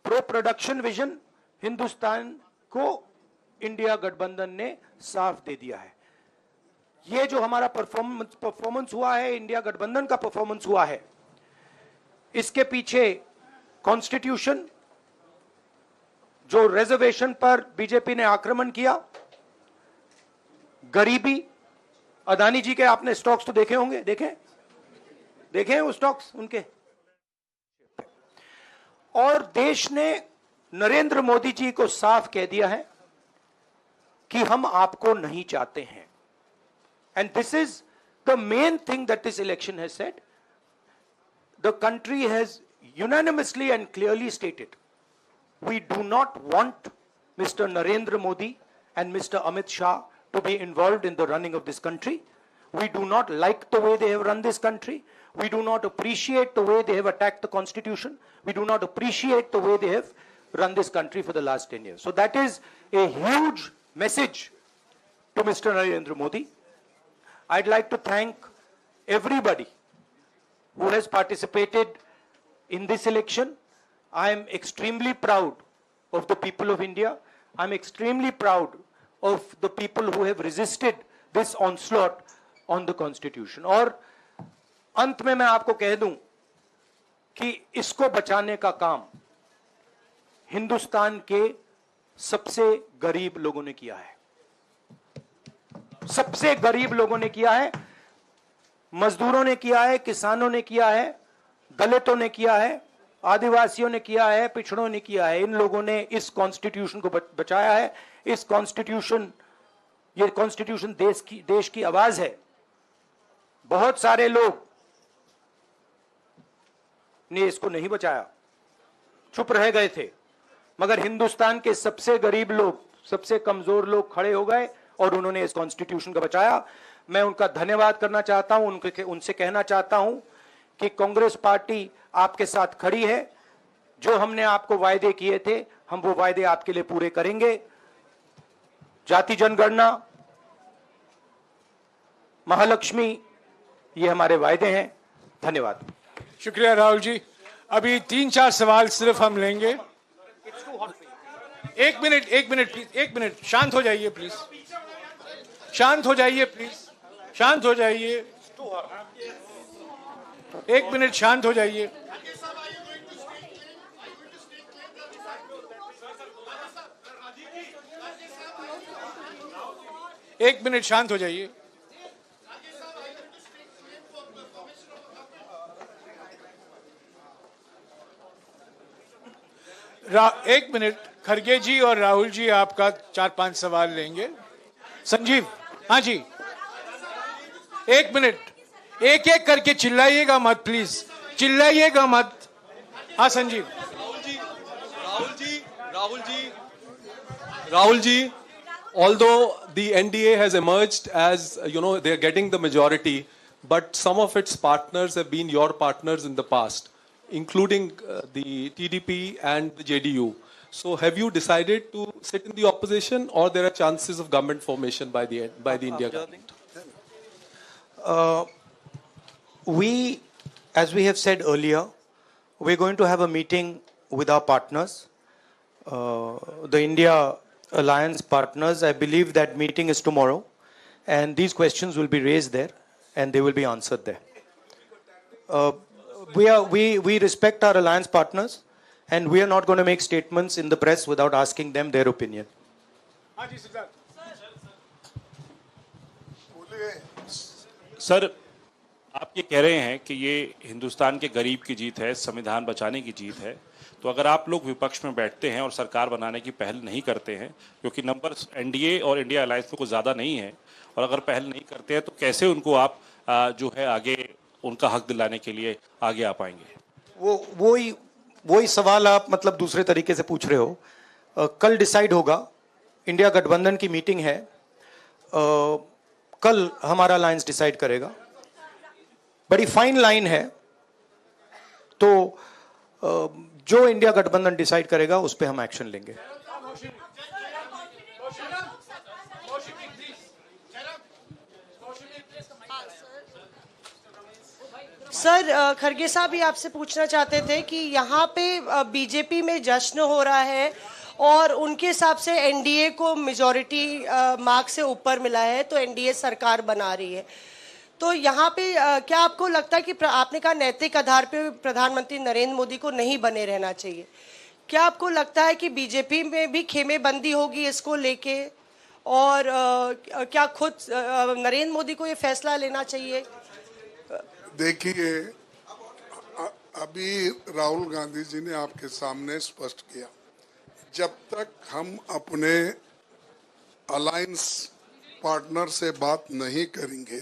Pro production vision Hindustan को India गठबंधन ने साफ दे दिया है। ये जो हमारा परफॉर्मेंस हुआ है, इंडिया गठबंधन का परफॉर्मेंस हुआ है, इसके पीछे कॉन्स्टिट्यूशन, जो रिजर्वेशन पर बीजेपी ने आक्रमण किया, गरीबी, अदानी जी के आपने स्टॉक्स तो देखे होंगे, देखे हैं वो स्टॉक्स उनके, और देश ने नरेंद्र मोदी जी को साफ कह दिया है कि हम आपको नहीं चाहते हैं। And this is the main thing that this election has said. The country has unanimously and clearly stated, we do not want Mr. Narendra Modi and Mr. Amit Shah to be involved in the running of this country. We do not like the way they have run this country. We do not appreciate the way they have attacked the constitution. We do not appreciate the way they have run this country for the last 10 years. So that is a huge message to Mr. Narendra Modi. I'd like to thank everybody who has participated in this election. I am extremely proud of the people of India. I'm extremely proud of the people who have resisted this onslaught on the constitution. और अंत में मैं आपको कह दूं कि इसको बचाने का काम हिंदुस्तान के सबसे गरीब लोगों ने किया है, सबसे गरीब लोगों ने किया है, मजदूरों ने किया है, किसानों ने किया है, दलितों ने किया है, आदिवासियों ने किया है, पिछड़ों ने किया है। इन लोगों ने इस कॉन्स्टिट्यूशन को बचाया है। इस कॉन्स्टिट्यूशन, ये कॉन्स्टिट्यूशन देश की आवाज है। बहुत सारे लोग ने इसको नहीं बचाया, चुप रह गए थे, मगर हिंदुस्तान के सबसे गरीब लोग, सबसे कमजोर लोग खड़े हो गए और उन्होंने इस कॉन्स्टिट्यूशन को बचाया। मैं उनका धन्यवाद करना चाहता हूं, उनसे कहना चाहता हूं कि कांग्रेस पार्टी आपके साथ खड़ी है। जो हमने आपको वायदे किए थे, हम वो वायदे आपके लिए पूरे करेंगे। जाति जनगणना, महालक्ष्मी, ये हमारे वायदे हैं। धन्यवाद। शुक्रिया राहुल जी। अभी 3-4 सवाल सिर्फ हम लेंगे। एक मिनट प्लीज, एक मिनट, शांत हो जाइए प्लीज, शांत हो जाइए प्लीज, शांत हो जाइए, एक मिनट शांत हो जाइए। एक मिनट शांत हो जाइए। एक मिनट, खरगे जी और राहुल जी आपका 4-5 सवाल लेंगे। संजीव, हाँ जी, एक मिनट, एक एक करके चिल्लाइएगा मत प्लीज, चिल्लाइएगा मत। हाँ Sanjeev. Rahul ji, although the NDA has emerged as, they are getting the majority, but some of its partners have been your partners in the past, including the TDP and the JDU. So have you decided to sit in the opposition, or there are chances of government formation by the India government? We, as we have said earlier, we're going to have a meeting with our partners, the India Alliance partners. I believe that meeting is tomorrow, and these questions will be raised there, and they will be answered there. We respect our alliance partners, and we are not going to make statements in the press without asking them their opinion. Sir, आप ये कह रहे हैं कि ये हिंदुस्तान के गरीब की जीत है, संविधान बचाने की जीत है, तो अगर आप लोग विपक्ष में बैठते हैं और सरकार बनाने की पहल नहीं करते हैं, क्योंकि नंबर एनडीए और इंडिया अलायंस में कुछ ज़्यादा नहीं है, और अगर पहल नहीं करते हैं तो कैसे उनको आप जो है आगे उनका हक दिलाने के लिए आगे आ पाएंगे? वही सवाल आप मतलब दूसरे तरीके से पूछ रहे हो। कल डिसाइड होगा, इंडिया गठबंधन की मीटिंग है, कल हमारा अलायंस डिसाइड करेगा। बड़ी फाइन लाइन है, तो जो इंडिया गठबंधन डिसाइड करेगा उस पे हम एक्शन लेंगे। सर खरगे साहब ये आपसे पूछना चाहते थे कि यहाँ पे बीजेपी में जश्न हो रहा है और उनके हिसाब से एनडीए को मेजॉरिटी मार्क से ऊपर मिला है, तो एनडीए सरकार बना रही है। तो यहाँ पे क्या आपको लगता है कि आपने कहा नैतिक आधार पे प्रधानमंत्री नरेंद्र मोदी को नहीं बने रहना चाहिए, क्या आपको लगता है कि बीजेपी में भी खेमेबंदी होगी इसको लेके, और क्या खुद नरेंद्र मोदी को ये फैसला लेना चाहिए? देखिए, अभी राहुल गांधी जी ने आपके सामने स्पष्ट किया, जब तक हम अपने अलायंस पार्टनर से बात नहीं करेंगे